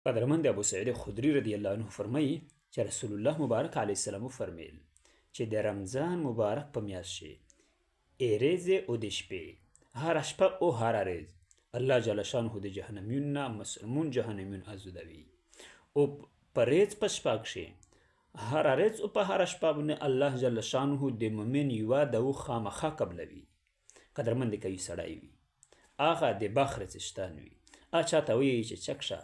قدرمند ابو سعید خدری رضی الله عنه فرمایي چې رسول الله مبارک علیه السلام فرمیل چې د رمضان مبارک په میاشت کې ایریز او د شپې هر شپه او هر ریز الله جل شانه د جهنميون نه مسلمون جهنميون ازودوي او په ریز په شپه کښې هر ریز او په هر شپه باندې الله جل شانه د مؤمن یوه دو خامخا قبلوي. قدرمند کوي سړی وي هغه د بخر څښتن وي هغه چاته وایي چې چکشه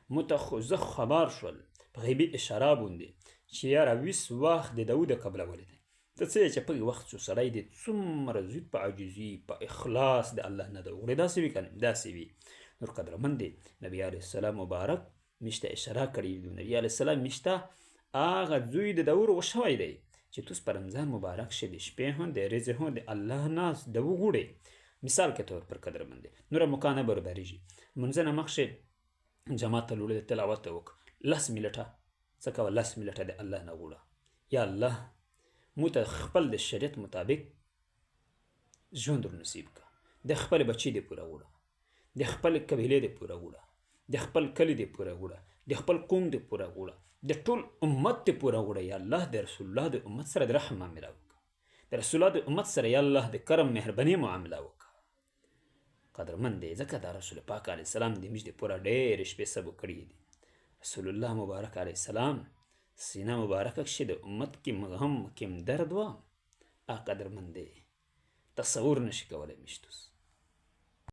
مته خو زه خبر شول په غیبي اشاره باندې چې یاره ویس وخت د داود قبلولی دی ته څه چې په وخت څو سړی دی څومره زود په عاجزي په اخلاص د الله نه د وغوړي داسې وي که نه داسې وي. نور قدرمند دی نبي علیه السلام مبارک میشته اشاره کړې وي. نبي علیه السلام میشته هغه زوی د دور وشوی دی چې توس په رمضان مبارک شه د شپې هم د ورځې هم د الله نه د وغوړي مثال کے طور پر قدرمند دی. نوره مکانه برابریږي منځ نه مخکې جماعت ته لوړې تلاوت وکړه 10 منټه څه کوه 10 منټه د الله نه وغوړه یا الله موږ ته خپل د شریعت مطابق ژوند نصیب کړه د خپل بچي دې پوره وغوړه د خپل قبیلې دې پوره وغوړه د خپل کلي دې پوره وغوړه د خپل قوم دې پوره وغوړه د ټول امت دې پوره وغوړه یا الله د رسول الله د امت سره د رحم معامله وکړه د رسول الله د امت سره یا الله د کرم مهرباني معامله وکړه. قدرمند دی ځکه دا رسول پاک علیه السلام د میش د پوره ډېرې شپې سبو کړي دي. رسول الله مبارک علیه السلام سینه مبارکه کښې د امت کې غم کې درد وه قدرمند دی تصور نشي کولی میشتوس